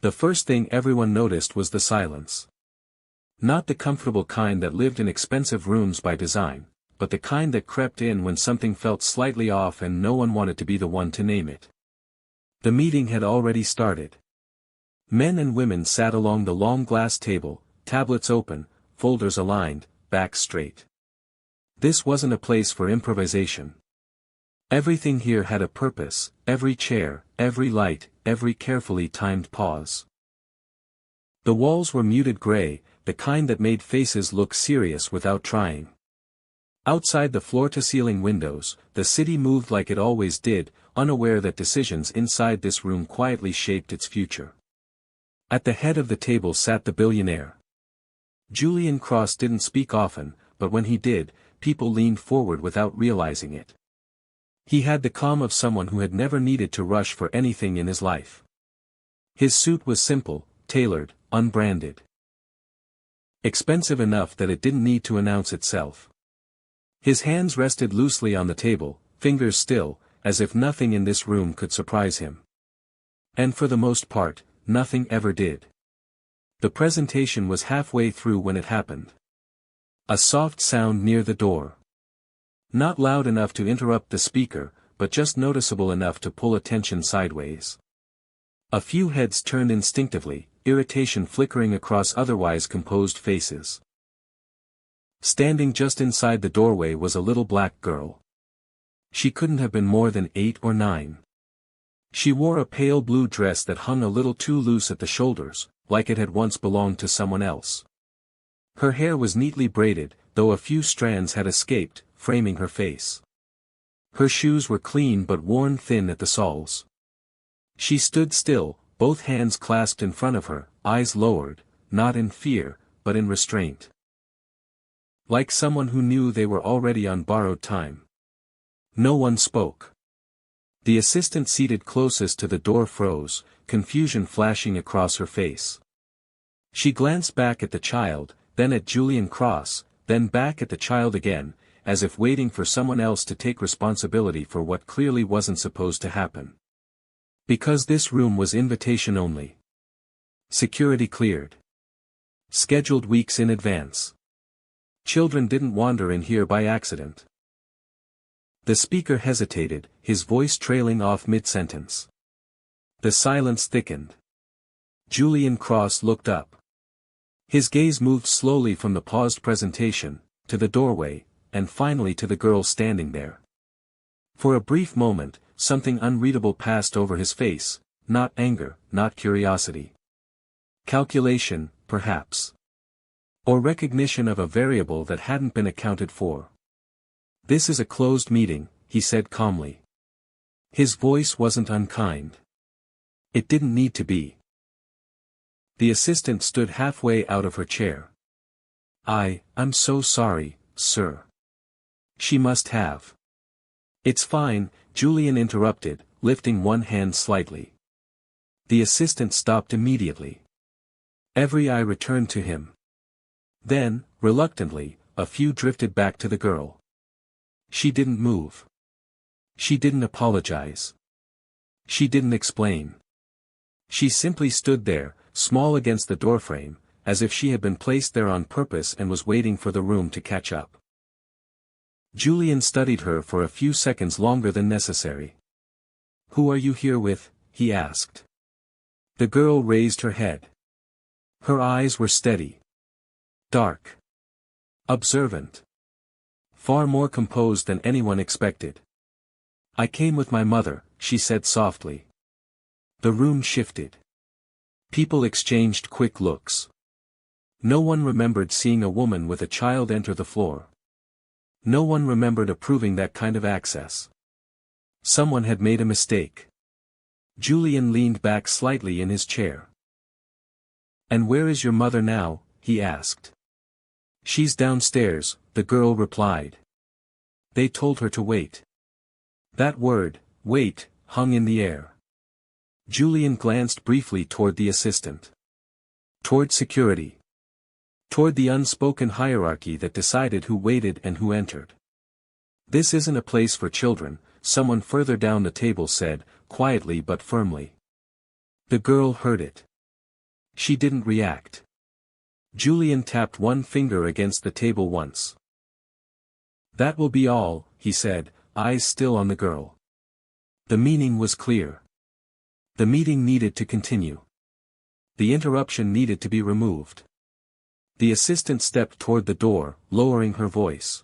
The first thing everyone noticed was the silence. Not the comfortable kind that lived in expensive rooms by design, but the kind that crept in when something felt slightly off and no one wanted to be the one to name it. The meeting had already started. Men and women sat along the long glass table, tablets open, folders aligned, backs straight. This wasn't a place for improvisation. Everything here had a purpose, every chair, every light, every carefully timed pause. The walls were muted gray, the kind that made faces look serious without trying. Outside the floor-to-ceiling windows, the city moved like it always did, unaware that decisions inside this room quietly shaped its future. At the head of the table sat the billionaire. Julian Cross didn't speak often, but when he did, people leaned forward without realizing it. He had the calm of someone who had never needed to rush for anything in his life. His suit was simple, tailored, unbranded. Expensive enough that it didn't need to announce itself. His hands rested loosely on the table, fingers still, as if nothing in this room could surprise him. And for the most part, nothing ever did. The presentation was halfway through when it happened. A soft sound near the door. Not loud enough to interrupt the speaker, but just noticeable enough to pull attention sideways. A few heads turned instinctively, irritation flickering across otherwise composed faces. Standing just inside the doorway was a little black girl. She couldn't have been more than 8 or 9. She wore a pale blue dress that hung a little too loose at the shoulders, like it had once belonged to someone else. Her hair was neatly braided, though a few strands had escaped, framing her face. Her shoes were clean but worn thin at the soles. She stood still, both hands clasped in front of her, eyes lowered, not in fear, but in restraint. Like someone who knew they were already on borrowed time. No one spoke. The assistant seated closest to the door froze, confusion flashing across her face. She glanced back at the child, then at Julian Cross, then back at the child again, as if waiting for someone else to take responsibility for what clearly wasn't supposed to happen. Because this room was invitation only. Security cleared. Scheduled weeks in advance. Children didn't wander in here by accident. The speaker hesitated, his voice trailing off mid-sentence. The silence thickened. Julian Cross looked up. His gaze moved slowly from the paused presentation, to the doorway, and finally to the girl standing there. For a brief moment, something unreadable passed over his face, not anger, not curiosity. Calculation, perhaps. Or recognition of a variable that hadn't been accounted for. "This is a closed meeting," he said calmly. His voice wasn't unkind. It didn't need to be. The assistant stood halfway out of her chair. I'm so sorry, sir." She must have. "It's fine," Julian interrupted, lifting one hand slightly. The assistant stopped immediately. Every eye returned to him. Then, reluctantly, a few drifted back to the girl. She didn't move. She didn't apologize. She didn't explain. She simply stood there, small against the doorframe, as if she had been placed there on purpose and was waiting for the room to catch up. Julian studied her for a few seconds longer than necessary. "Who are you here with?" he asked. The girl raised her head. Her eyes were steady. Dark. Observant. Far more composed than anyone expected. "I came with my mother," she said softly. The room shifted. People exchanged quick looks. No one remembered seeing a woman with a child enter the floor. No one remembered approving that kind of access. Someone had made a mistake. Julian leaned back slightly in his chair. "And where is your mother now?" he asked. "She's downstairs," the girl replied. They told her to wait. That word, wait, hung in the air. Julian glanced briefly toward the assistant. Toward security. Toward the unspoken hierarchy that decided who waited and who entered. "This isn't a place for children," someone further down the table said, quietly but firmly. The girl heard it. She didn't react. Julian tapped one finger against the table once. "That will be all," he said, eyes still on the girl. The meaning was clear. The meeting needed to continue. The interruption needed to be removed. The assistant stepped toward the door, lowering her voice.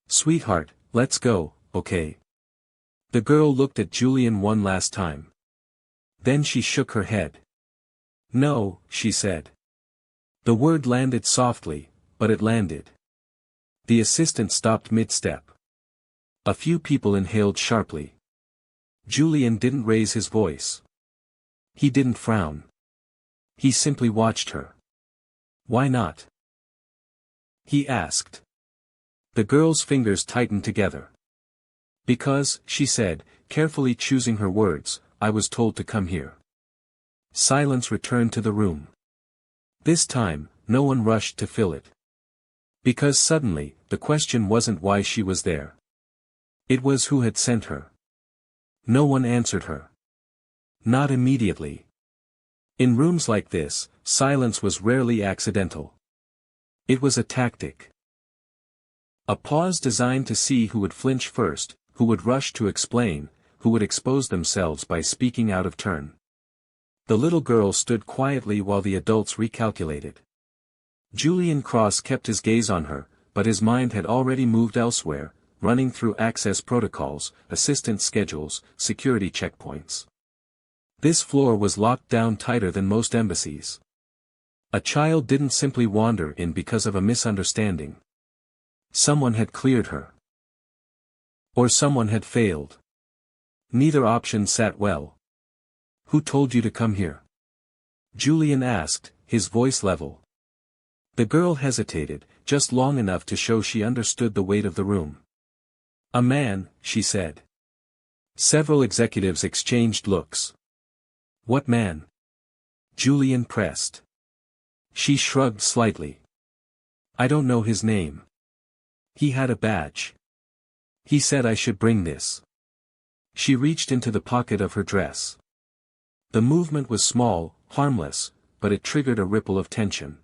"Sweetheart, let's go, okay?" The girl looked at Julian one last time. Then she shook her head. "No," she said. The word landed softly, but it landed. The assistant stopped mid-step. A few people inhaled sharply. Julian didn't raise his voice. He didn't frown. He simply watched her. "Why not?" he asked. The girl's fingers tightened together. "Because," she said, carefully choosing her words, "I was told to come here." Silence returned to the room. This time, no one rushed to fill it. Because suddenly, the question wasn't why she was there. It was who had sent her. No one answered her. Not immediately. In rooms like this, silence was rarely accidental. It was a tactic. A pause designed to see who would flinch first, who would rush to explain, who would expose themselves by speaking out of turn. The little girl stood quietly while the adults recalculated. Julian Cross kept his gaze on her, but his mind had already moved elsewhere, running through access protocols, assistant schedules, security checkpoints. This floor was locked down tighter than most embassies. A child didn't simply wander in because of a misunderstanding. Someone had cleared her. Or someone had failed. Neither option sat well. "Who told you to come here?" Julian asked, his voice level. The girl hesitated, just long enough to show she understood the weight of the room. "A man," she said. Several executives exchanged looks. "What man?" Julian pressed. She shrugged slightly. "I don't know his name. He had a badge. He said I should bring this." She reached into the pocket of her dress. The movement was small, harmless, but it triggered a ripple of tension.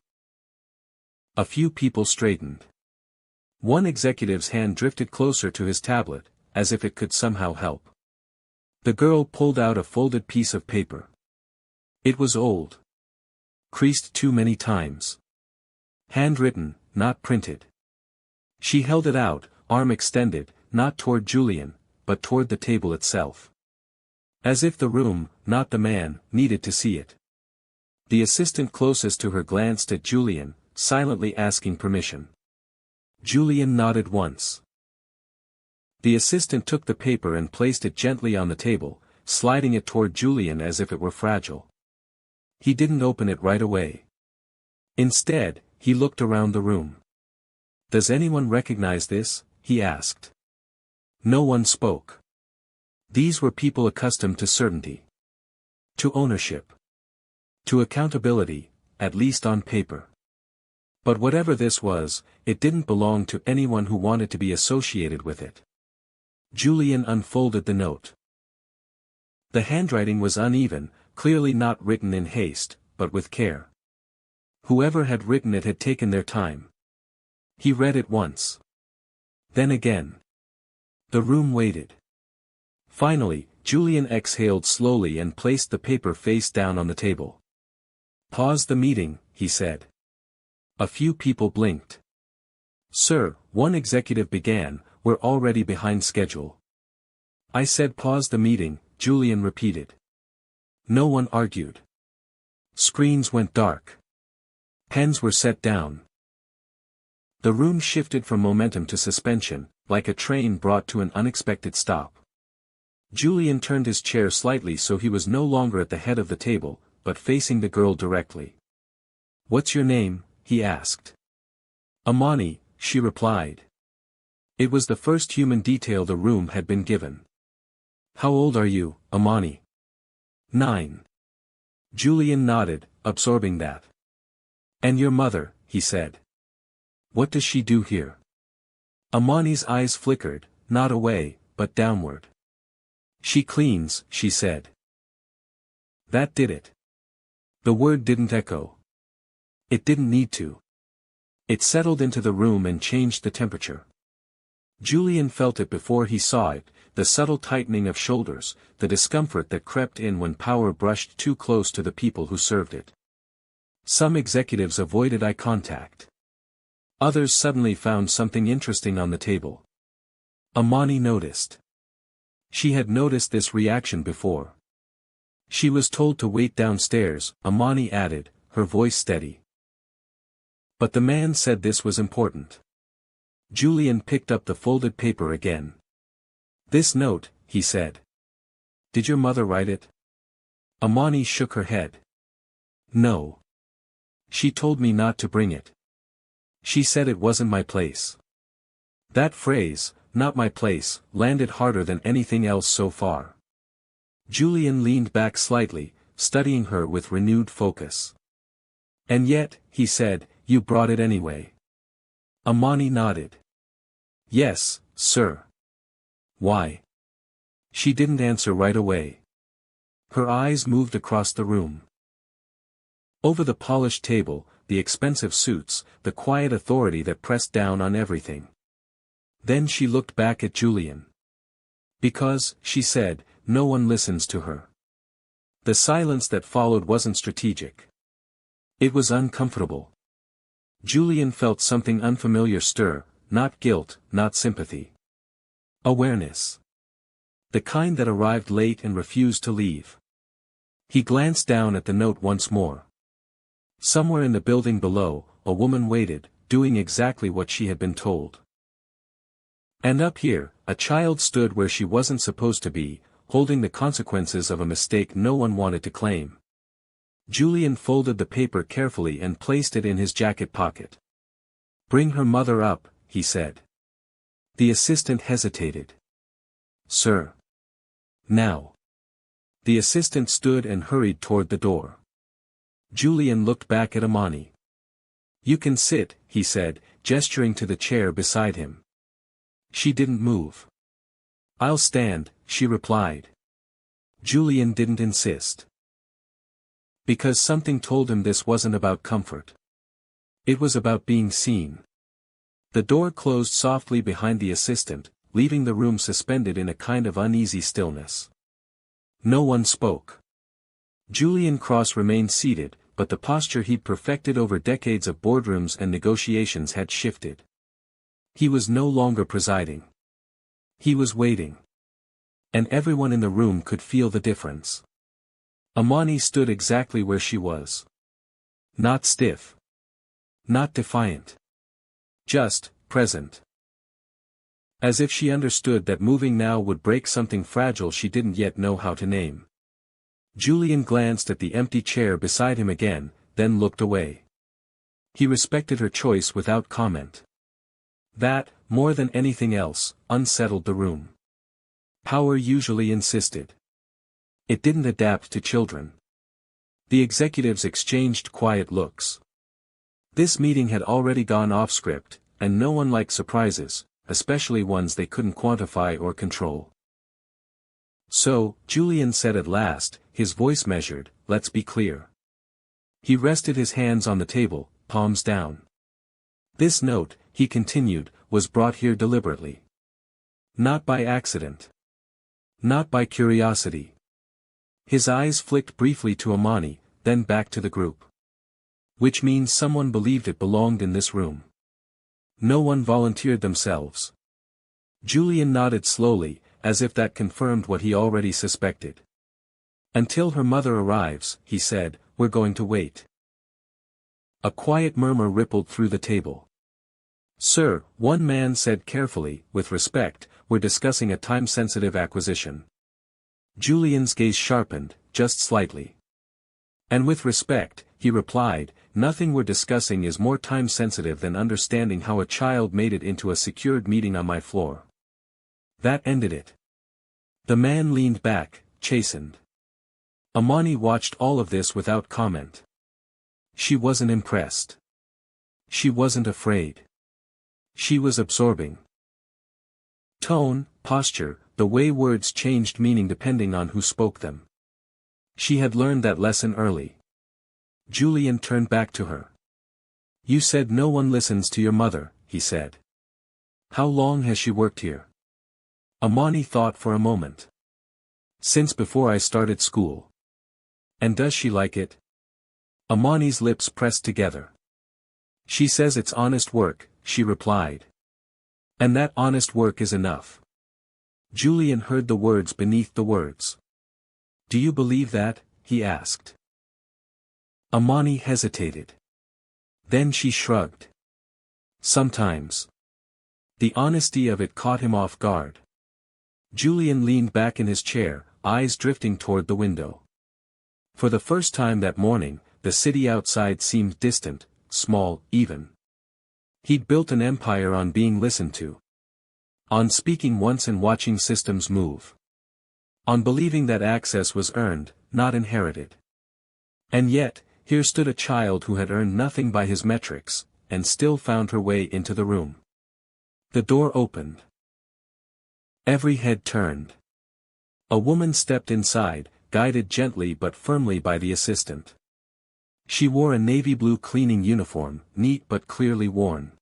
A few people straightened. One executive's hand drifted closer to his tablet, as if it could somehow help. The girl pulled out a folded piece of paper. It was old. Creased too many times. Handwritten, not printed. She held it out, arm extended, not toward Julian, but toward the table itself. As if the room, not the man, needed to see it. The assistant closest to her glanced at Julian, silently asking permission. Julian nodded once. The assistant took the paper and placed it gently on the table, sliding it toward Julian as if it were fragile. He didn't open it right away. Instead, he looked around the room. "Does anyone recognize this?" he asked. No one spoke. These were people accustomed to certainty. To ownership. To accountability, at least on paper. But whatever this was, it didn't belong to anyone who wanted to be associated with it. Julian unfolded the note. The handwriting was uneven, clearly not written in haste, but with care. Whoever had written it had taken their time. He read it once. Then again. The room waited. Finally, Julian exhaled slowly and placed the paper face down on the table. "Pause the meeting," he said. A few people blinked. "Sir," one executive began, "we're already behind schedule." "I said pause the meeting," Julian repeated. No one argued. Screens went dark. Pens were set down. The room shifted from momentum to suspension, like a train brought to an unexpected stop. Julian turned his chair slightly so he was no longer at the head of the table, but facing the girl directly. "What's your name?" he asked. "Amani," she replied. It was the first human detail the room had been given. "How old are you, Amani?" 9. Julian nodded, absorbing that. "And your mother," he said. "What does she do here?" Amani's eyes flickered, not away, but downward. "She cleans," she said. That did it. The word didn't echo. It didn't need to. It settled into the room and changed the temperature. Julian felt it before he saw it, the subtle tightening of shoulders, the discomfort that crept in when power brushed too close to the people who served it. Some executives avoided eye contact. Others suddenly found something interesting on the table. Amani noticed. She had noticed this reaction before. She was told to wait downstairs, Amani added, her voice steady. But the man said this was important. Julian picked up the folded paper again. This note, he said. Did your mother write it? Amani shook her head. No. She told me not to bring it. She said it wasn't my place. That phrase, not my place, landed harder than anything else so far. Julian leaned back slightly, studying her with renewed focus. And yet, he said, you brought it anyway. Amani nodded. Yes, sir. Why? She didn't answer right away. Her eyes moved across the room. Over the polished table, the expensive suits, the quiet authority that pressed down on everything. Then she looked back at Julian. Because, she said, no one listens to her. The silence that followed wasn't strategic. It was uncomfortable. Julian felt something unfamiliar stir, not guilt, not sympathy. Awareness. The kind that arrived late and refused to leave. He glanced down at the note once more. Somewhere in the building below, a woman waited, doing exactly what she had been told. And up here, a child stood where she wasn't supposed to be, holding the consequences of a mistake no one wanted to claim. Julian folded the paper carefully and placed it in his jacket pocket. Bring her mother up, he said. The assistant hesitated. Sir. Now. The assistant stood and hurried toward the door. Julian looked back at Amani. You can sit, he said, gesturing to the chair beside him. She didn't move. I'll stand, she replied. Julian didn't insist. Because something told him this wasn't about comfort. It was about being seen. The door closed softly behind the assistant, leaving the room suspended in a kind of uneasy stillness. No one spoke. Julian Cross remained seated, but the posture he'd perfected over decades of boardrooms and negotiations had shifted. He was no longer presiding. He was waiting. And everyone in the room could feel the difference. Amani stood exactly where she was. Not stiff. Not defiant. Just, present. As if she understood that moving now would break something fragile she didn't yet know how to name. Julian glanced at the empty chair beside him again, then looked away. He respected her choice without comment. That, more than anything else, unsettled the room. Power usually insisted. It didn't adapt to children. The executives exchanged quiet looks. This meeting had already gone off script, and no one liked surprises, especially ones they couldn't quantify or control. So, Julian said at last, his voice measured, let's be clear. He rested his hands on the table, palms down. This note, he continued, was brought here deliberately. Not by accident. Not by curiosity. His eyes flicked briefly to Amani, then back to the group. Which means someone believed it belonged in this room. No one volunteered themselves. Julian nodded slowly, as if that confirmed what he already suspected. Until her mother arrives, he said, we're going to wait. A quiet murmur rippled through the table. Sir, one man said carefully, with respect, we're discussing a time-sensitive acquisition. Julian's gaze sharpened, just slightly. And with respect, he replied, nothing we're discussing is more time-sensitive than understanding how a child made it into a secured meeting on my floor. That ended it. The man leaned back, chastened. Amani watched all of this without comment. She wasn't impressed. She wasn't afraid. She was absorbing. Tone, posture, the way words changed meaning depending on who spoke them. She had learned that lesson early. Julian turned back to her. You said no one listens to your mother, he said. How long has she worked here? Amani thought for a moment. Since before I started school. And does she like it? Amani's lips pressed together. She says it's honest work, she replied. And that honest work is enough. Julian heard the words beneath the words. Do you believe that? He asked. Amani hesitated. Then she shrugged. Sometimes. The honesty of it caught him off guard. Julian leaned back in his chair, eyes drifting toward the window. For the first time that morning, the city outside seemed distant, small, even. He'd built an empire on being listened to. On speaking once and watching systems move. On believing that access was earned, not inherited. And yet, here stood a child who had earned nothing by his metrics, and still found her way into the room. The door opened. Every head turned. A woman stepped inside, guided gently but firmly by the assistant. She wore a navy blue cleaning uniform, neat but clearly worn.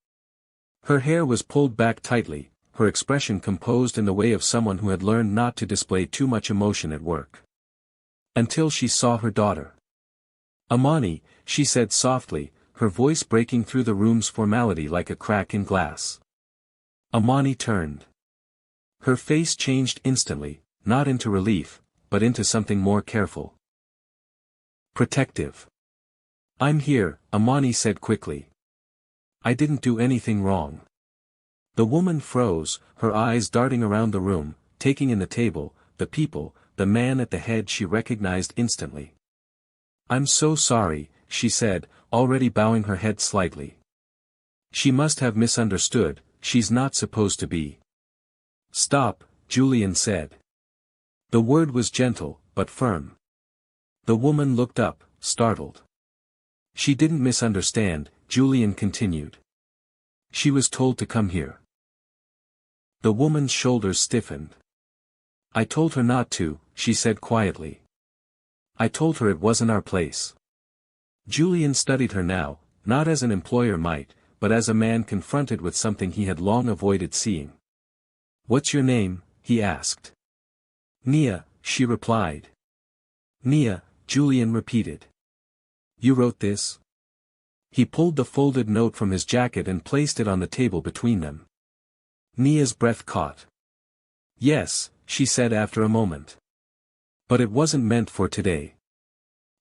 Her hair was pulled back tightly, her expression composed in the way of someone who had learned not to display too much emotion at work. Until she saw her daughter. Amani, she said softly, her voice breaking through the room's formality like a crack in glass. Amani turned. Her face changed instantly, not into relief, but into something more careful. Protective. I'm here, Amani said quickly. I didn't do anything wrong. The woman froze, her eyes darting around the room, taking in the table, the people, the man at the head she recognized instantly. I'm so sorry, she said, already bowing her head slightly. She must have misunderstood, she's not supposed to be. Stop, Julian said. The word was gentle, but firm. The woman looked up, startled. She didn't misunderstand, Julian continued. She was told to come here. The woman's shoulders stiffened. I told her not to, she said quietly. I told her it wasn't our place. Julian studied her now, not as an employer might, but as a man confronted with something he had long avoided seeing. What's your name? He asked. Nia, she replied. Nia, Julian repeated. You wrote this? He pulled the folded note from his jacket and placed it on the table between them. Nia's breath caught. Yes, she said after a moment. But it wasn't meant for today.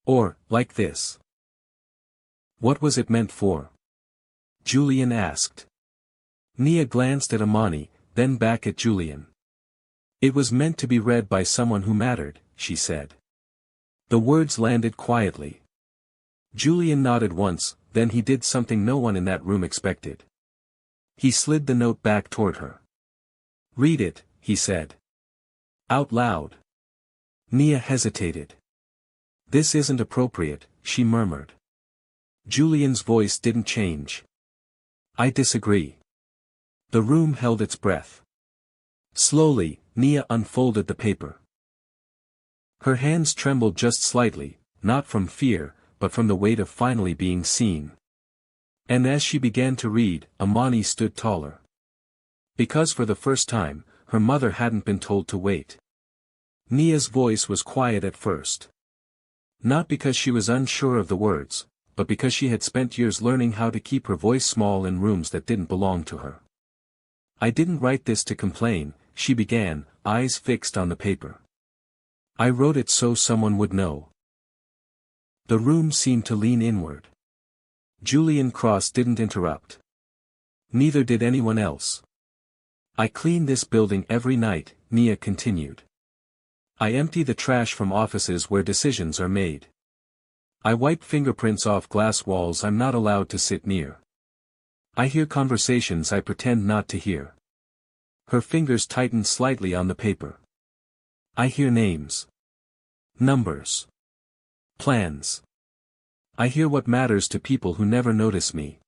Or, like this. What was it meant for? Julian asked. Nia glanced at Amani, then back at Julian. It was meant to be read by someone who mattered, she said. The words landed quietly. Julian nodded once, then he did something no one in that room expected. He slid the note back toward her. Read it, he said. Out loud. Nia hesitated. This isn't appropriate, she murmured. Julian's voice didn't change. I disagree. The room held its breath. Slowly, Nia unfolded the paper. Her hands trembled just slightly, not from fear, but from the weight of finally being seen. And as she began to read, Amani stood taller. Because for the first time, her mother hadn't been told to wait. Nia's voice was quiet at first. Not because she was unsure of the words, but because she had spent years learning how to keep her voice small in rooms that didn't belong to her. I didn't write this to complain, she began, eyes fixed on the paper. I wrote it so someone would know. The room seemed to lean inward. Julian Cross didn't interrupt. Neither did anyone else. I clean this building every night, Nia continued. I empty the trash from offices where decisions are made. I wipe fingerprints off glass walls I'm not allowed to sit near. I hear conversations I pretend not to hear. Her fingers tightened slightly on the paper. I hear names. Numbers. Plans. I hear what matters to people who never notice me.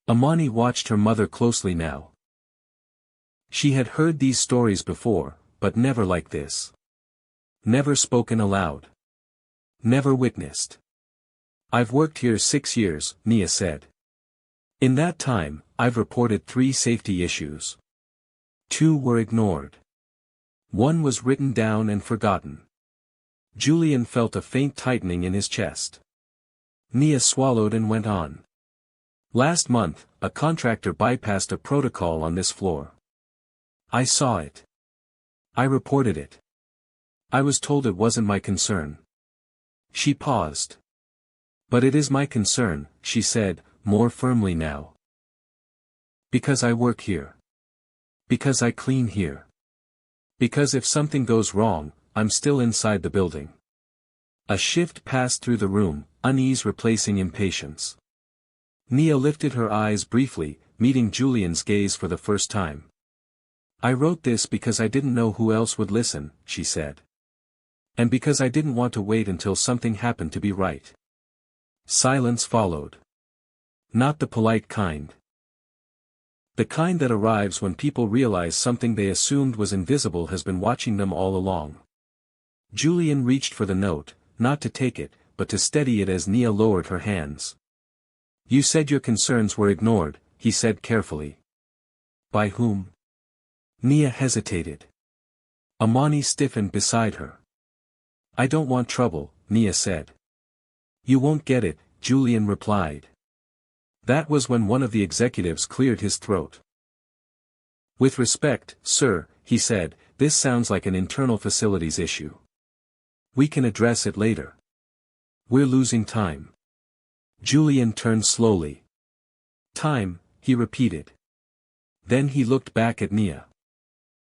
Amani watched her mother closely now. She had heard these stories before, but never like this. Never spoken aloud. Never witnessed. I've worked here 6 years, Nia said. In that time, I've reported 3 safety issues. 2 were ignored. 1 was written down and forgotten. Julian felt a faint tightening in his chest. Nia swallowed and went on. Last month, a contractor bypassed a protocol on this floor. I saw it. I reported it. I was told it wasn't my concern. She paused. But it is my concern, she said, more firmly now. Because I work here. Because I clean here. Because if something goes wrong, I'm still inside the building. A shift passed through the room, unease replacing impatience. Nia lifted her eyes briefly, meeting Julian's gaze for the first time. I wrote this because I didn't know who else would listen, she said. And because I didn't want to wait until something happened to be right. Silence followed. Not the polite kind. The kind that arrives when people realize something they assumed was invisible has been watching them all along. Julian reached for the note, not to take it, but to steady it as Nia lowered her hands. You said your concerns were ignored, he said carefully. By whom? Nia hesitated. Amani stiffened beside her. I don't want trouble, Nia said. You won't get it, Julian replied. That was when one of the executives cleared his throat. With respect, sir, he said, this sounds like an internal facilities issue. We can address it later. We're losing time. Julian turned slowly. Time, he repeated. Then he looked back at Nia.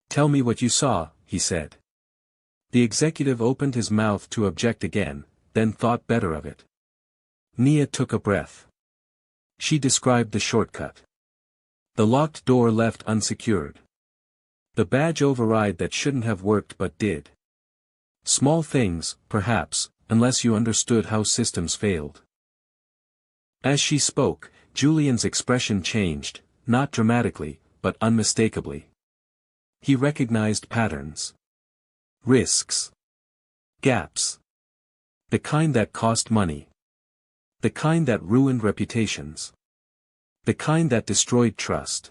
Tell me what you saw, he said. The executive opened his mouth to object again, then thought better of it. Nia took a breath. She described the shortcut. The locked door left unsecured. The badge override that shouldn't have worked but did. Small things, perhaps, unless you understood how systems failed. As she spoke, Julian's expression changed, not dramatically, but unmistakably. He recognized patterns. Risks. Gaps. The kind that cost money. The kind that ruined reputations. The kind that destroyed trust.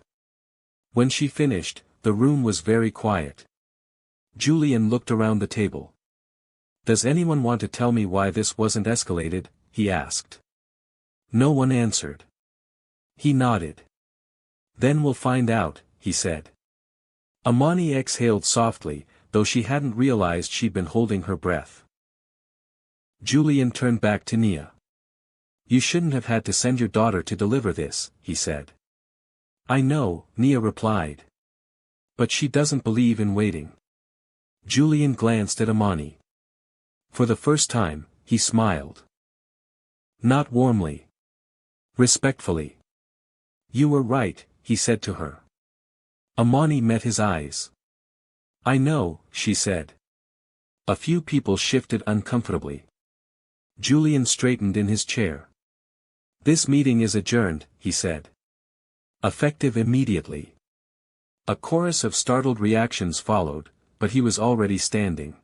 When she finished, the room was very quiet. Julian looked around the table. Does anyone want to tell me why this wasn't escalated? He asked. No one answered. He nodded. Then we'll find out, he said. Amani exhaled softly, though she hadn't realized she'd been holding her breath. Julian turned back to Nia. You shouldn't have had to send your daughter to deliver this, he said. I know, Nia replied. But she doesn't believe in waiting. Julian glanced at Amani. For the first time, he smiled. Not warmly. Respectfully. You were right, he said to her. Amani met his eyes. I know, she said. A few people shifted uncomfortably. Julian straightened in his chair. This meeting is adjourned, he said. Effective immediately. A chorus of startled reactions followed, but he was already standing.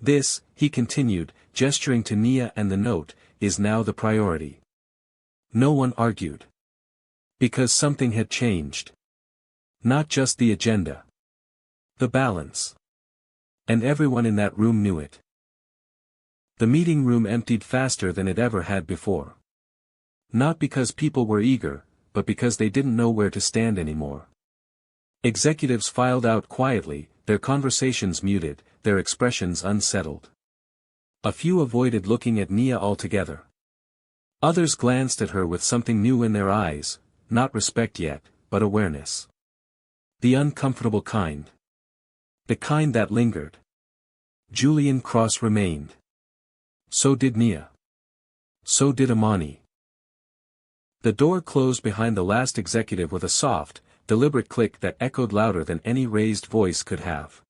This, he continued, gesturing to Nia and the note, is now the priority. No one argued. Because something had changed. Not just the agenda. The balance. And everyone in that room knew it. The meeting room emptied faster than it ever had before. Not because people were eager, but because they didn't know where to stand anymore. Executives filed out quietly, their conversations muted, their expressions unsettled. A few avoided looking at Nia altogether. Others glanced at her with something new in their eyes, not respect yet, but awareness. The uncomfortable kind. The kind that lingered. Julian Cross remained. So did Nia. So did Amani. The door closed behind the last executive with a soft, deliberate click that echoed louder than any raised voice could have.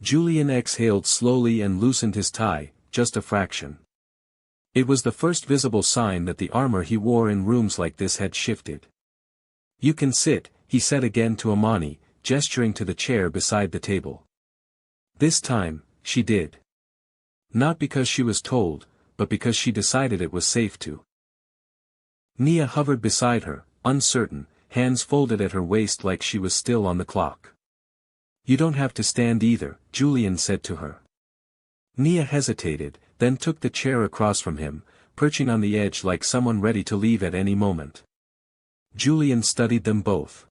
Julian exhaled slowly and loosened his tie, just a fraction. It was the first visible sign that the armor he wore in rooms like this had shifted. You can sit, he said again to Amani, gesturing to the chair beside the table. This time, she did. Not because she was told, but because she decided it was safe to. Nia hovered beside her, uncertain, hands folded at her waist like she was still on the clock. "You don't have to stand either," Julian said to her. Nia hesitated, then took the chair across from him, perching on the edge like someone ready to leave at any moment. Julian studied them both.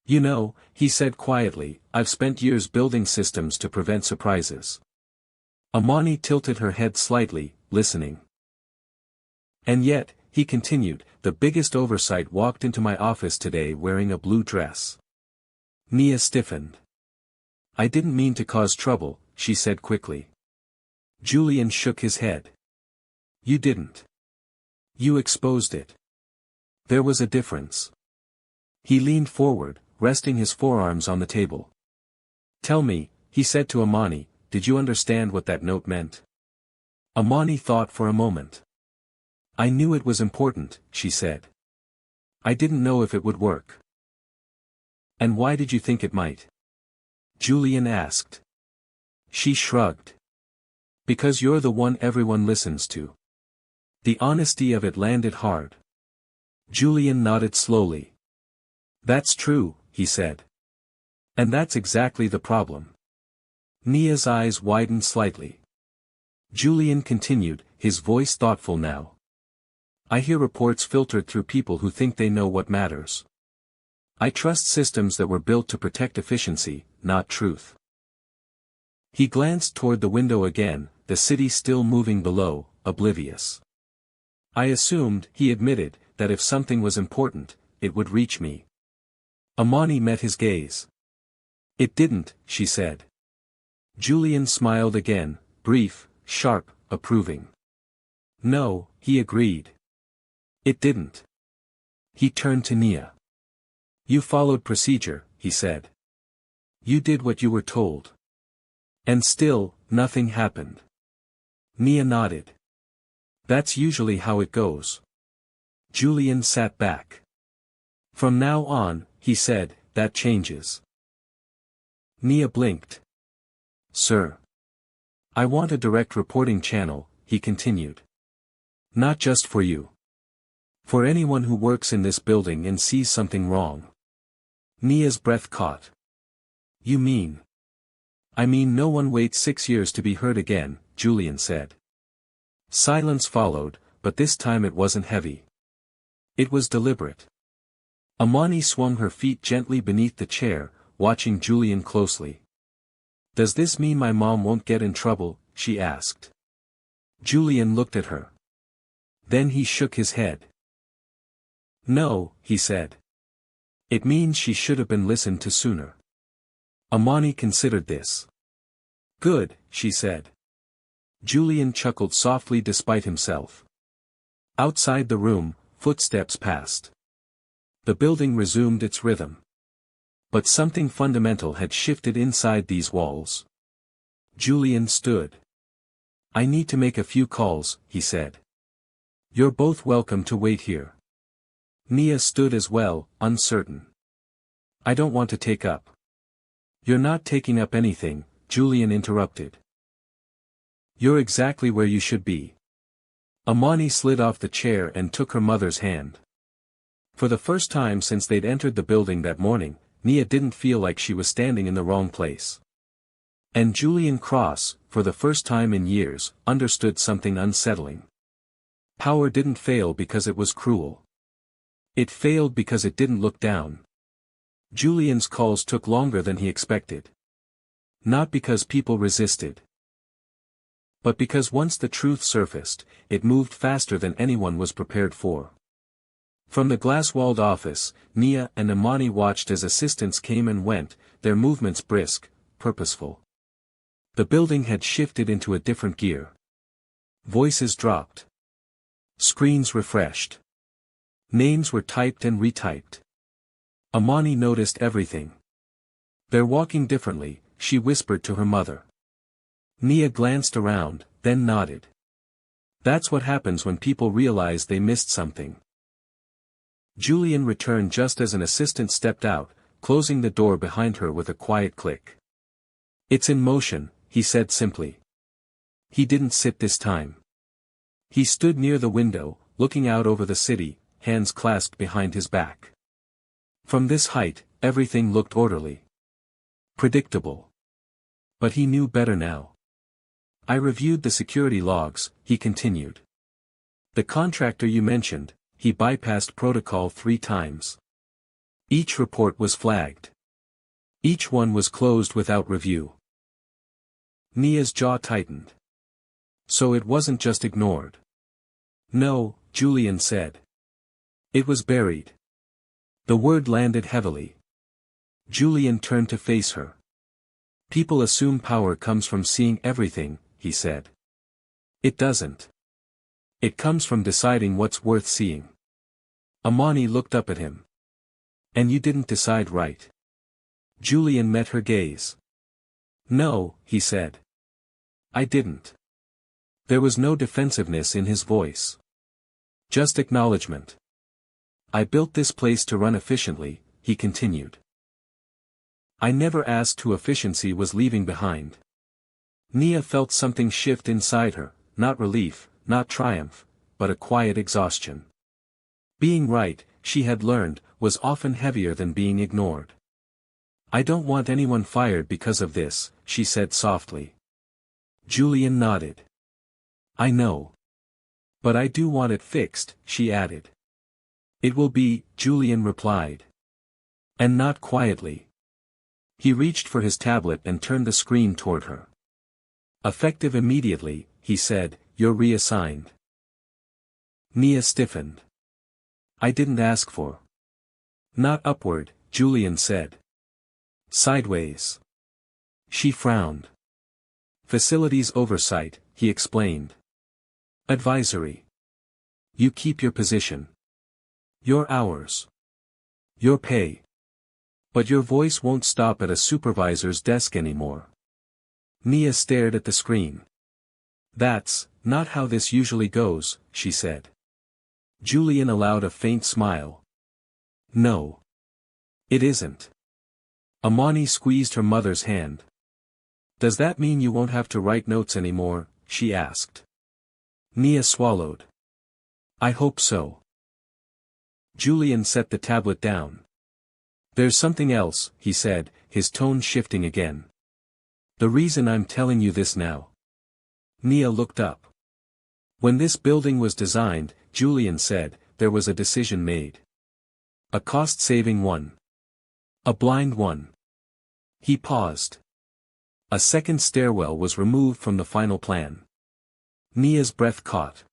"You know," he said quietly, "I've spent years building systems to prevent surprises." Amani tilted her head slightly, listening. "And yet," he continued, "the biggest oversight walked into my office today wearing a blue dress." Nia stiffened. "I didn't mean to cause trouble," she said quickly. Julian shook his head. "You didn't. You exposed it." There was a difference. He leaned forward, resting his forearms on the table. "Tell me," he said to Amani, "did you understand what that note meant?" Amani thought for a moment. "I knew it was important," she said. "I didn't know if it would work." "And why did you think it might?" Julian asked. She shrugged. "Because you're the one everyone listens to." The honesty of it landed hard. Julian nodded slowly. "That's true," he said. "And that's exactly the problem." Nia's eyes widened slightly. Julian continued, his voice thoughtful now. "I hear reports filtered through people who think they know what matters. I trust systems that were built to protect efficiency, not truth." He glanced toward the window again, the city still moving below, oblivious. "I assumed," he admitted, "that if something was important, it would reach me." Amani met his gaze. "It didn't," she said. Julian smiled again, brief, sharp, approving. "No," he agreed. "It didn't." He turned to Nia. "You followed procedure," he said. "You did what you were told. And still, nothing happened." Nia nodded. "That's usually how it goes." Julian sat back. "From now on," he said, "that changes." Nia blinked. "Sir. I want a direct reporting channel," he continued. "Not just for you. For anyone who works in this building and sees something wrong." Nia's breath caught. "You mean?" "I mean no one waits 6 years to be heard again," Julian said. Silence followed, but this time it wasn't heavy. It was deliberate. Amani swung her feet gently beneath the chair, watching Julian closely. "Does this mean my mom won't get in trouble?" she asked. Julian looked at her. Then he shook his head. "No," he said. "It means she should have been listened to sooner." Amani considered this. "Good," she said. Julian chuckled softly despite himself. Outside the room, footsteps passed. The building resumed its rhythm. But something fundamental had shifted inside these walls. Julian stood. "I need to make a few calls," he said. "You're both welcome to wait here." Nia stood as well, uncertain. "I don't want to take up." "You're not taking up anything," Julian interrupted. "You're exactly where you should be." Amani slid off the chair and took her mother's hand. For the first time since they'd entered the building that morning, Nia didn't feel like she was standing in the wrong place. And Julian Cross, for the first time in years, understood something unsettling. Power didn't fail because it was cruel. It failed because it didn't look down. Julian's calls took longer than he expected. Not because people resisted. But because once the truth surfaced, it moved faster than anyone was prepared for. From the glass-walled office, Nia and Amani watched as assistants came and went, their movements brisk, purposeful. The building had shifted into a different gear. Voices dropped. Screens refreshed. Names were typed and retyped. Amani noticed everything. "They're walking differently," she whispered to her mother. Nia glanced around, then nodded. "That's what happens when people realize they missed something." Julian returned just as an assistant stepped out, closing the door behind her with a quiet click. "It's in motion," he said simply. He didn't sit this time. He stood near the window, looking out over the city, hands clasped behind his back. From this height, everything looked orderly. Predictable. But he knew better now. I reviewed the security logs, he continued. The contractor you mentioned, he bypassed protocol 3 times. Each report was flagged. Each one was closed without review. Nia's jaw tightened. So it wasn't just ignored. No, Julian said. It was buried. The word landed heavily. Julian turned to face her. People assume power comes from seeing everything, he said. It doesn't. It comes from deciding what's worth seeing. Amani looked up at him. And you didn't decide right. Julian met her gaze. No, he said. I didn't. There was no defensiveness in his voice. Just acknowledgement. I built this place to run efficiently, he continued. I never asked who efficiency was leaving behind. Nia felt something shift inside her, not relief, not triumph, but a quiet exhaustion. Being right, she had learned, was often heavier than being ignored. I don't want anyone fired because of this, she said softly. Julian nodded. I know. But I do want it fixed, she added. It will be, Julian replied. And not quietly. He reached for his tablet and turned the screen toward her. Effective immediately, he said, you're reassigned. Nia stiffened. I didn't ask for. Not upward, Julian said. Sideways. She frowned. Facilities oversight, he explained. Advisory. You keep your position. Your hours. Your pay. But your voice won't stop at a supervisor's desk anymore. Nia stared at the screen. That's not how this usually goes, she said. Julian allowed a faint smile. No. It isn't. Amani squeezed her mother's hand. Does that mean you won't have to write notes anymore, she asked. Nia swallowed. I hope so. Julian set the tablet down. There's something else, he said, his tone shifting again. The reason I'm telling you this now. Nia looked up. When this building was designed, Julian said, there was a decision made. A cost-saving one. A blind one. He paused. A second stairwell was removed from the final plan. Nia's breath caught.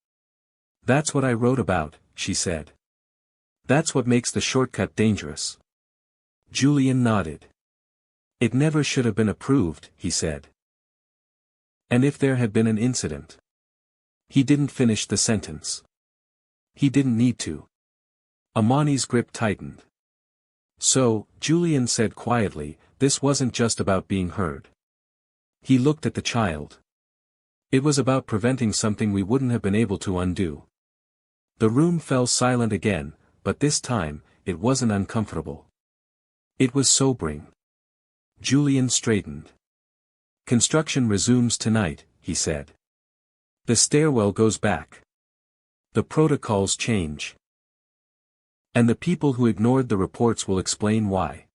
That's what I wrote about, she said. That's what makes the shortcut dangerous. Julian nodded. It never should have been approved, he said. And if there had been an incident? He didn't finish the sentence. He didn't need to. Amani's grip tightened. So, Julian said quietly, this wasn't just about being heard. He looked at the child. It was about preventing something we wouldn't have been able to undo. The room fell silent again, but this time, it wasn't uncomfortable. It was sobering. Julian straightened. Construction resumes tonight, he said. The stairwell goes back. The protocols change. And the people who ignored the reports will explain why.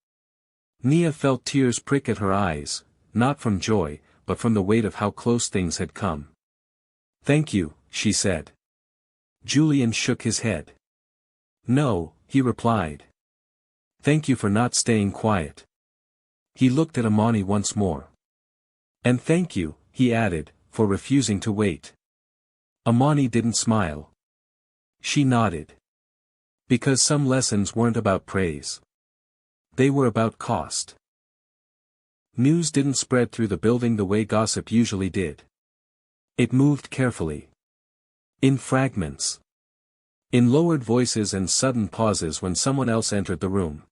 Nia felt tears prick at her eyes, not from joy, but from the weight of how close things had come. Thank you, she said. Julian shook his head. No, he replied. Thank you for not staying quiet. He looked at Amani once more. And thank you, he added, for refusing to wait. Amani didn't smile. She nodded. Because some lessons weren't about praise. They were about cost. News didn't spread through the building the way gossip usually did. It moved carefully. In fragments. In lowered voices and sudden pauses when someone else entered the room.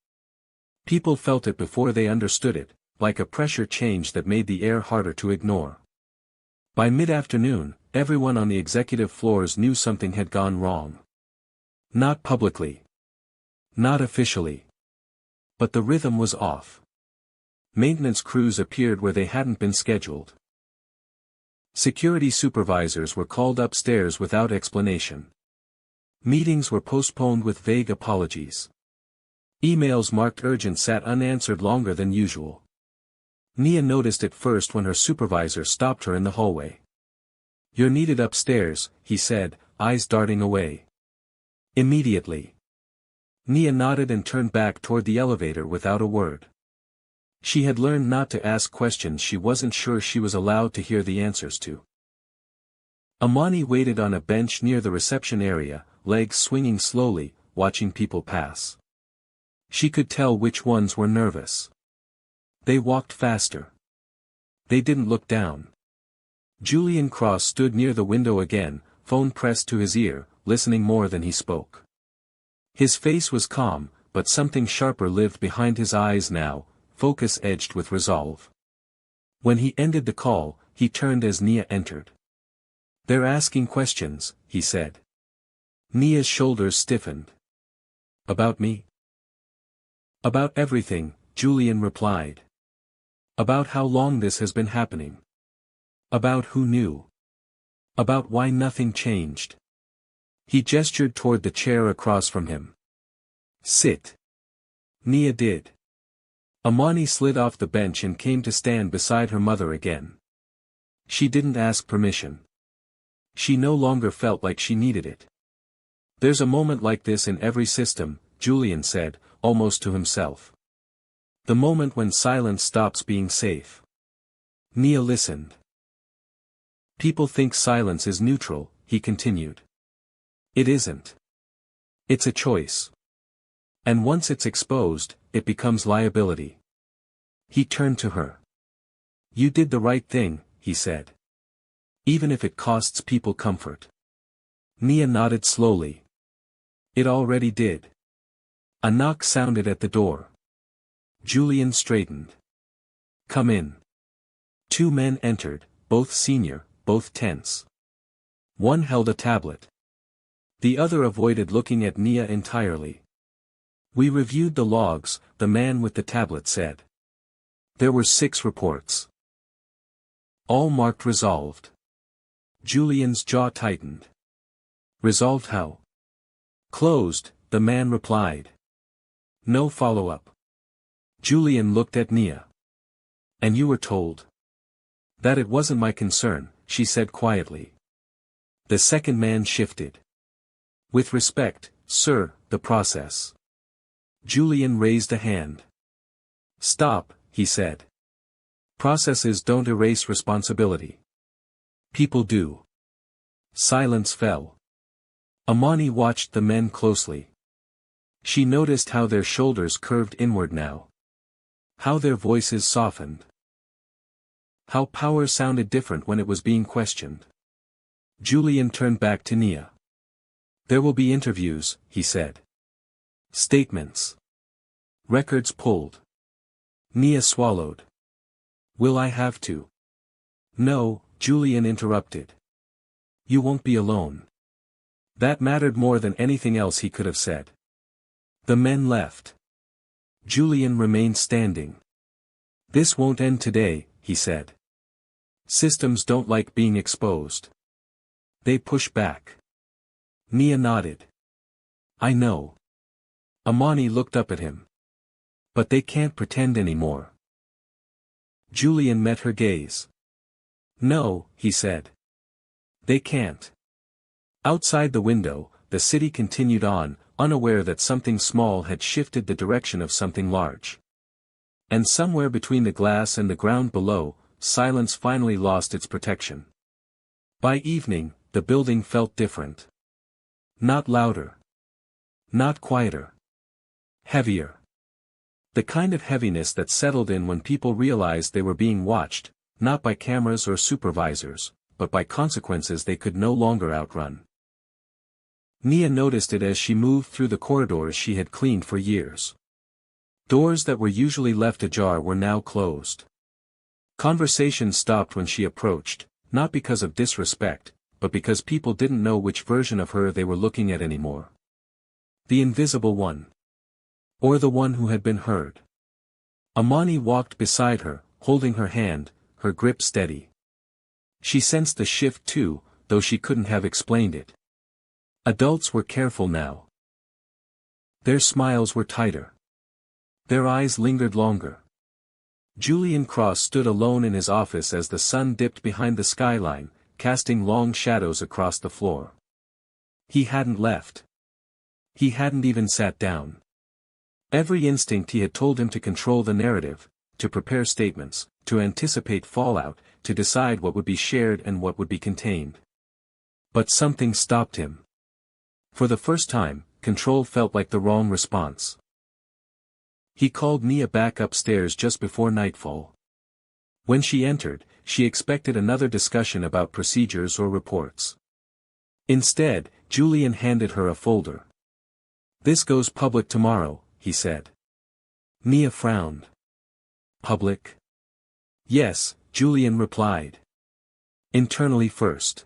People felt it before they understood it, like a pressure change that made the air harder to ignore. By mid-afternoon, everyone on the executive floors knew something had gone wrong. Not publicly. Not officially. But the rhythm was off. Maintenance crews appeared where they hadn't been scheduled. Security supervisors were called upstairs without explanation. Meetings were postponed with vague apologies. Emails marked urgent sat unanswered longer than usual. Nia noticed it first when her supervisor stopped her in the hallway. "You're needed upstairs," he said, eyes darting away. Immediately. Nia nodded and turned back toward the elevator without a word. She had learned not to ask questions she wasn't sure she was allowed to hear the answers to. Amani waited on a bench near the reception area, legs swinging slowly, watching people pass. She could tell which ones were nervous. They walked faster. They didn't look down. Julian Cross stood near the window again, phone pressed to his ear, listening more than he spoke. His face was calm, but something sharper lived behind his eyes now, focus edged with resolve. When he ended the call, he turned as Nia entered. "They're asking questions," he said. Nia's shoulders stiffened. "About me?" "About everything," Julian replied. "About how long this has been happening. About who knew. About why nothing changed." He gestured toward the chair across from him. "Sit." Nia did. Amani slid off the bench and came to stand beside her mother again. She didn't ask permission. She no longer felt like she needed it. "There's a moment like this in every system," Julian said, almost to himself. "The moment when silence stops being safe." Nia listened. "People think silence is neutral," he continued. "It isn't. It's a choice. And once it's exposed, it becomes liability." He turned to her. "You did the right thing," he said. "Even if it costs people comfort." Nia nodded slowly. "It already did." A knock sounded at the door. Julian straightened. "Come in." Two men entered, both senior, both tense. One held a tablet. The other avoided looking at Nia entirely. "We reviewed the logs," the man with the tablet said. "There were 6 reports. All marked resolved." Julian's jaw tightened. "Resolved how?" "Closed," the man replied. "No follow-up." Julian looked at Nia. "And you were told?" "That it wasn't my concern," she said quietly. The second man shifted. "With respect, sir, the process." Julian raised a hand. "Stop," he said. "Processes don't erase responsibility. People do." Silence fell. Amani watched the men closely. She noticed how their shoulders curved inward now. How their voices softened. How power sounded different when it was being questioned. Julian turned back to Nia. "There will be interviews," he said. "Statements. Records pulled." Nia swallowed. "Will I have to?" "No," Julian interrupted. "You won't be alone." That mattered more than anything else he could have said. The men left. Julian remained standing. "This won't end today," he said. "Systems don't like being exposed. They push back." Nia nodded. "I know." Amani looked up at him. "But they can't pretend anymore." Julian met her gaze. "No," he said. "They can't." Outside the window, the city continued on, unaware that something small had shifted the direction of something large. And somewhere between the glass and the ground below, silence finally lost its protection. By evening, the building felt different. Not louder. Not quieter. Heavier. The kind of heaviness that settled in when people realized they were being watched, not by cameras or supervisors, but by consequences they could no longer outrun. Nia noticed it as she moved through the corridors she had cleaned for years. Doors that were usually left ajar were now closed. Conversation stopped when she approached, not because of disrespect, but because people didn't know which version of her they were looking at anymore. The invisible one. Or the one who had been heard. Amani walked beside her, holding her hand, her grip steady. She sensed the shift too, though she couldn't have explained it. Adults were careful now. Their smiles were tighter. Their eyes lingered longer. Julian Cross stood alone in his office as the sun dipped behind the skyline, casting long shadows across the floor. He hadn't left. He hadn't even sat down. Every instinct he had told him to control the narrative, to prepare statements, to anticipate fallout, to decide what would be shared and what would be contained. But something stopped him. For the first time, control felt like the wrong response. He called Nia back upstairs just before nightfall. When she entered, she expected another discussion about procedures or reports. Instead, Julian handed her a folder. "This goes public tomorrow," he said. Nia frowned. "Public?" "Yes," Julian replied. "Internally first.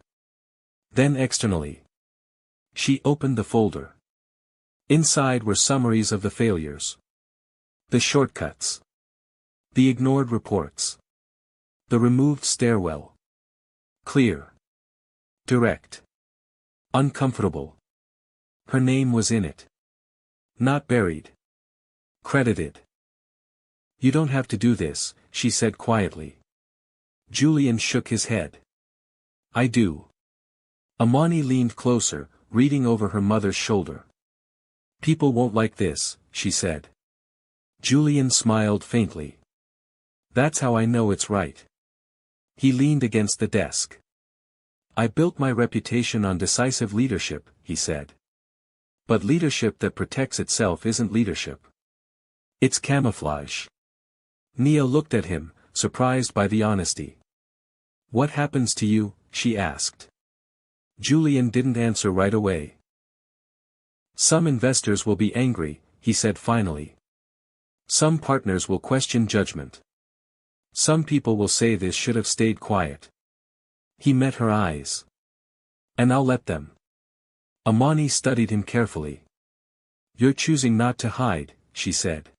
Then externally." She opened the folder. Inside were summaries of the failures. The shortcuts. The ignored reports. The removed stairwell. Clear. Direct. Uncomfortable. Her name was in it. Not buried. Credited. "You don't have to do this," she said quietly. Julian shook his head. "I do." Amani leaned closer, reading over her mother's shoulder. "People won't like this," she said. Julian smiled faintly. "That's how I know it's right." He leaned against the desk. "I built my reputation on decisive leadership," he said. "But leadership that protects itself isn't leadership. It's camouflage." Nia looked at him, surprised by the honesty. "What happens to you?" she asked. Julian didn't answer right away. "Some investors will be angry," he said finally. "Some partners will question judgment. Some people will say this should have stayed quiet." He met her eyes. "And I'll let them." Amani studied him carefully. "You're choosing not to hide," she said.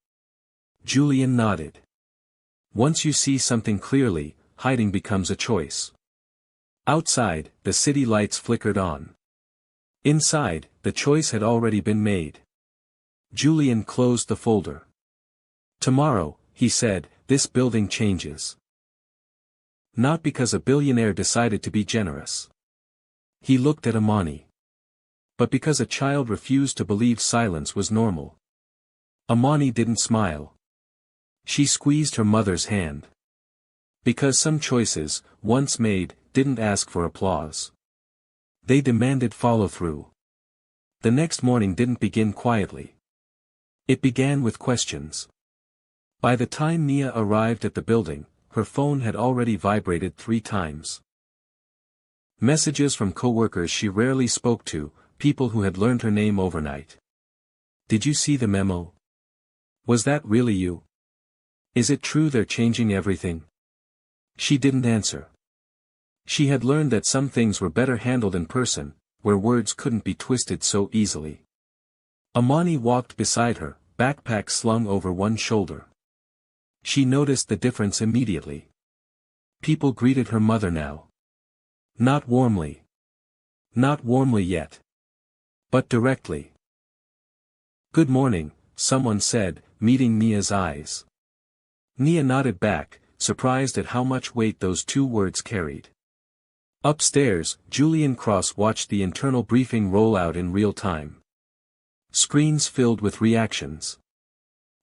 Julian nodded. "Once you see something clearly, hiding becomes a choice." Outside, the city lights flickered on. Inside, the choice had already been made. Julian closed the folder. "Tomorrow," he said, "this building changes. Not because a billionaire decided to be generous." He looked at Amani. "But because a child refused to believe silence was normal." Amani didn't smile. She squeezed her mother's hand. "Because some choices, once made, didn't ask for applause. They demanded follow-through." The next morning didn't begin quietly. It began with questions. By the time Nia arrived at the building, her phone had already vibrated 3 times. Messages from coworkers she rarely spoke to, people who had learned her name overnight. "Did you see the memo? Was that really you? Is it true they're changing everything?" She didn't answer. She had learned that some things were better handled in person, where words couldn't be twisted so easily. Amani walked beside her, backpack slung over one shoulder. She noticed the difference immediately. People greeted her mother now. Not warmly. Not warmly yet. But directly. "Good morning," someone said, meeting Nia's eyes. Nia nodded back, surprised at how much weight those 2 words carried. Upstairs, Julian Cross watched the internal briefing roll out in real time. Screens filled with reactions.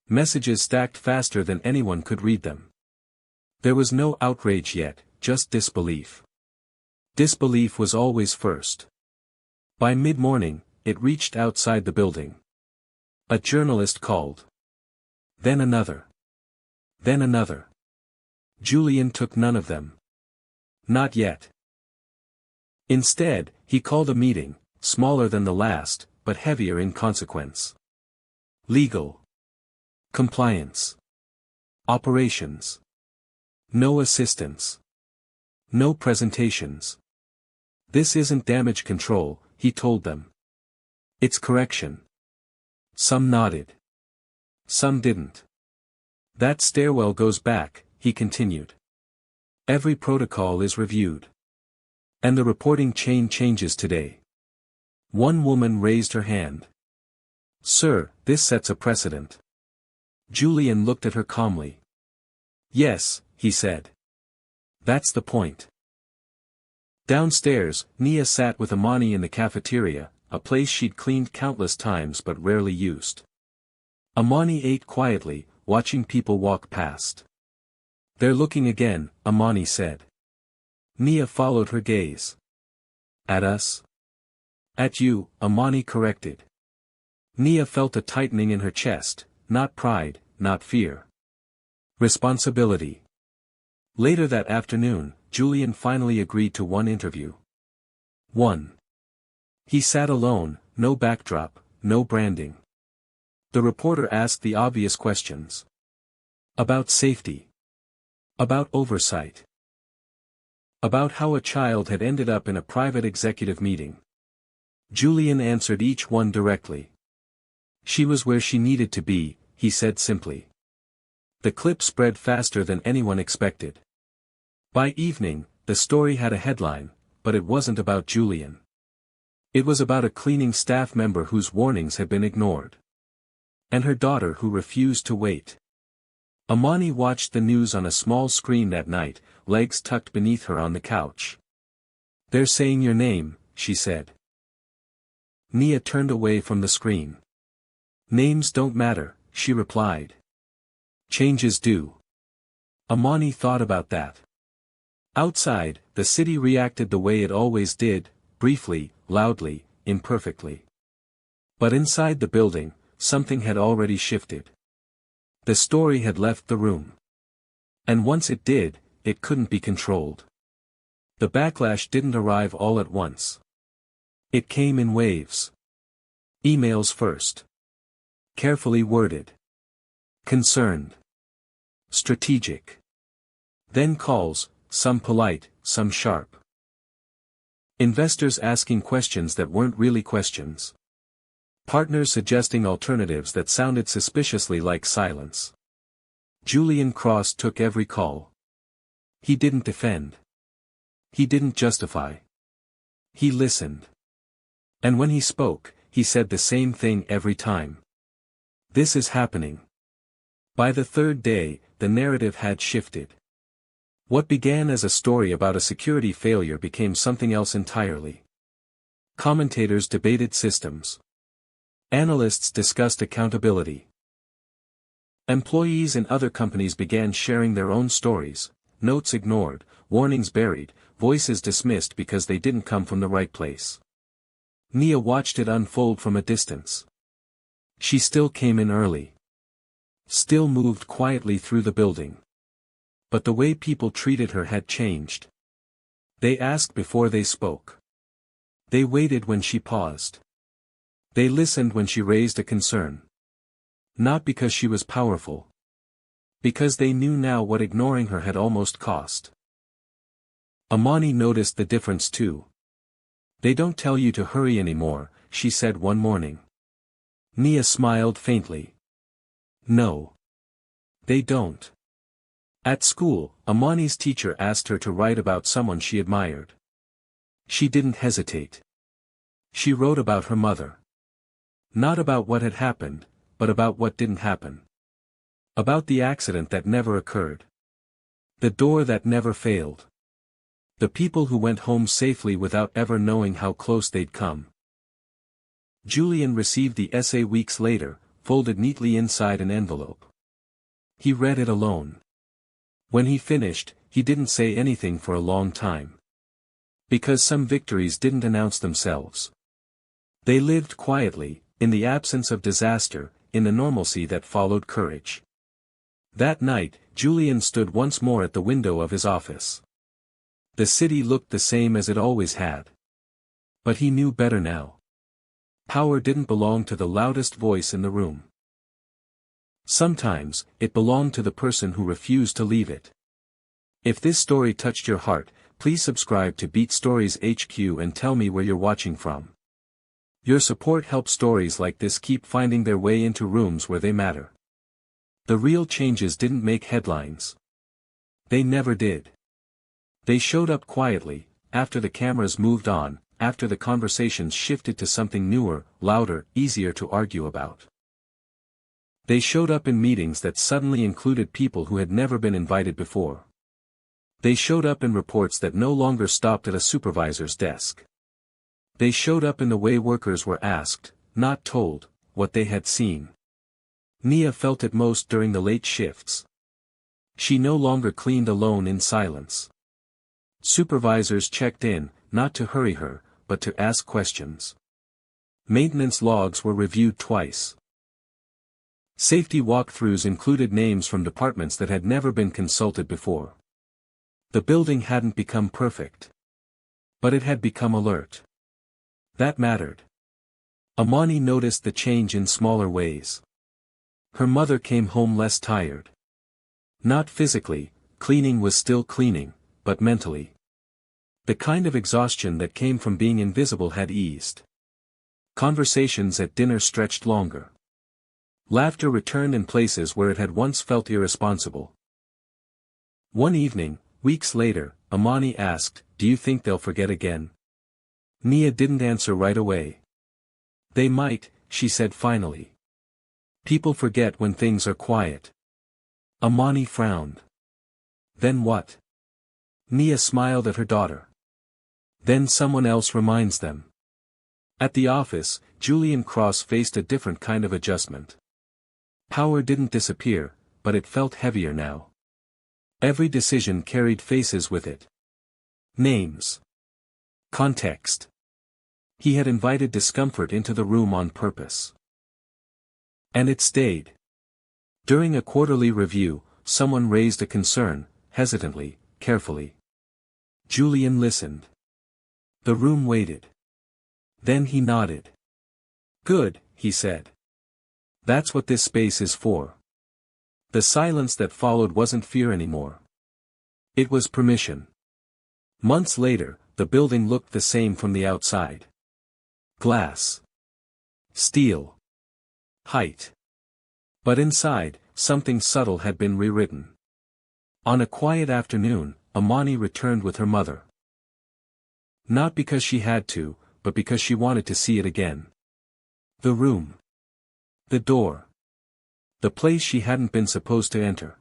Messages stacked faster than anyone could read them. There was no outrage yet, just disbelief. Disbelief was always first. By mid-morning, it reached outside the building. A journalist called. Then another. Then another. Julian took none of them. Not yet. Instead, he called a meeting, smaller than the last, but heavier in consequence. Legal. Compliance. Operations. No assistance. No presentations. "This isn't damage control," he told them. "It's correction." Some nodded. Some didn't. "That stairwell goes back," he continued. "Every protocol is reviewed. And the reporting chain changes today. One woman raised her hand. Sir, this sets a precedent. Julian looked at her calmly. Yes, he said. That's the point. Downstairs, Nia sat with Amani in the cafeteria, a place she'd cleaned countless times but rarely used. Amani ate quietly, watching people walk past. They're looking again, Amani said. Nia followed her gaze. At us? At you, Amani corrected. Nia felt a tightening in her chest, not pride, not fear. Responsibility. Later that afternoon, Julian finally agreed to one interview. 1. He sat alone, no backdrop, no branding. The reporter asked the obvious questions. About safety. About oversight. About how a child had ended up in a private executive meeting. Julian answered each one directly. She was where she needed to be, he said simply. The clip spread faster than anyone expected. By evening, the story had a headline, but it wasn't about Julian. It was about a cleaning staff member whose warnings had been ignored. And her daughter who refused to wait. Amani watched the news on a small screen that night, legs tucked beneath her on the couch. They're saying your name, she said. Nia turned away from the screen. Names don't matter, she replied. Changes do. Amani thought about that. Outside, the city reacted the way it always did, briefly, loudly, imperfectly. But inside the building, something had already shifted. The story had left the room. And once it did, it couldn't be controlled. The backlash didn't arrive all at once. It came in waves. Emails first. Carefully worded. Concerned. Strategic. Then calls, some polite, some sharp. Investors asking questions that weren't really questions. Partners suggesting alternatives that sounded suspiciously like silence. Julian Cross took every call. He didn't defend. He didn't justify. He listened. And when he spoke, he said the same thing every time. This is happening. By the third day, the narrative had shifted. What began as a story about a security failure became something else entirely. Commentators debated systems. Analysts discussed accountability. Employees in other companies began sharing their own stories, notes ignored, warnings buried, voices dismissed because they didn't come from the right place. Nia watched it unfold from a distance. She still came in early. Still moved quietly through the building. But the way people treated her had changed. They asked before they spoke. They waited when she paused. They listened when she raised a concern. Not because she was powerful. Because they knew now what ignoring her had almost cost. Amani noticed the difference too. They don't tell you to hurry anymore, she said one morning. Nia smiled faintly. No. They don't. At school, Amani's teacher asked her to write about someone she admired. She didn't hesitate. She wrote about her mother. Not about what had happened, but about what didn't happen. About the accident that never occurred. The door that never failed. The people who went home safely without ever knowing how close they'd come. Julian received the essay weeks later, folded neatly inside an envelope. He read it alone. When he finished, he didn't say anything for a long time. Because some victories didn't announce themselves. They lived quietly, in the absence of disaster, in the normalcy that followed courage. That night, Julian stood once more at the window of his office. The city looked the same as it always had. But he knew better now. Power didn't belong to the loudest voice in the room. Sometimes, it belonged to the person who refused to leave it. If this story touched your heart, please subscribe to Beat Stories HQ and tell me where you're watching from. Your support helps stories like this keep finding their way into rooms where they matter. The real changes didn't make headlines. They never did. They showed up quietly, after the cameras moved on, after the conversations shifted to something newer, louder, easier to argue about. They showed up in meetings that suddenly included people who had never been invited before. They showed up in reports that no longer stopped at a supervisor's desk. They showed up in the way workers were asked, not told, what they had seen. Nia felt it most during the late shifts. She no longer cleaned alone in silence. Supervisors checked in, not to hurry her, but to ask questions. Maintenance logs were reviewed twice. Safety walkthroughs included names from departments that had never been consulted before. The building hadn't become perfect. But it had become alert. That mattered. Amani noticed the change in smaller ways. Her mother came home less tired. Not physically, cleaning was still cleaning, but mentally. The kind of exhaustion that came from being invisible had eased. Conversations at dinner stretched longer. Laughter returned in places where it had once felt irresponsible. One evening, weeks later, Amani asked, "Do you think they'll forget again?" Nia didn't answer right away. "They might," she said finally. "People forget when things are quiet." Amani frowned. "Then what?" Nia smiled at her daughter. "Then someone else reminds them." At the office, Julian Cross faced a different kind of adjustment. Power didn't disappear, but it felt heavier now. Every decision carried faces with it. Names. Context. He had invited discomfort into the room on purpose. And it stayed. During a quarterly review, someone raised a concern, hesitantly, carefully. Julian listened. The room waited. Then he nodded. "Good," he said. "That's what this space is for." The silence that followed wasn't fear anymore. It was permission. Months later, the building looked the same from the outside. Glass. Steel. Height. But inside, something subtle had been rewritten. On a quiet afternoon, Amani returned with her mother. Not because she had to, but because she wanted to see it again. The room. The door. The place she hadn't been supposed to enter.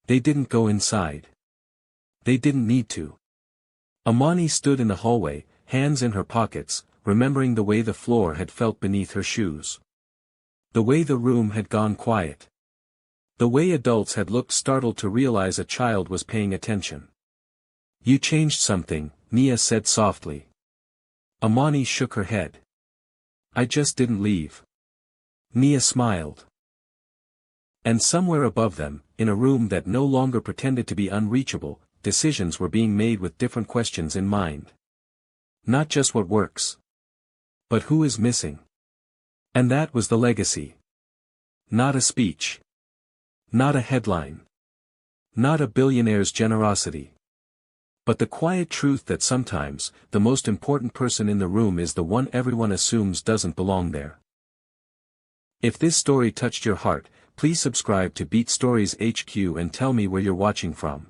They didn't go inside. They didn't need to. Amani stood in the hallway, hands in her pockets, remembering the way the floor had felt beneath her shoes. The way the room had gone quiet. The way adults had looked startled to realize a child was paying attention. "You changed something," Nia said softly. Amani shook her head. "I just didn't leave." Nia smiled. And somewhere above them, in a room that no longer pretended to be unreachable, decisions were being made with different questions in mind. Not just what works. But who is missing? And that was the legacy. Not a speech. Not a headline. Not a billionaire's generosity. But the quiet truth that sometimes, the most important person in the room is the one everyone assumes doesn't belong there. If this story touched your heart, please subscribe to Beat Stories HQ and tell me where you're watching from.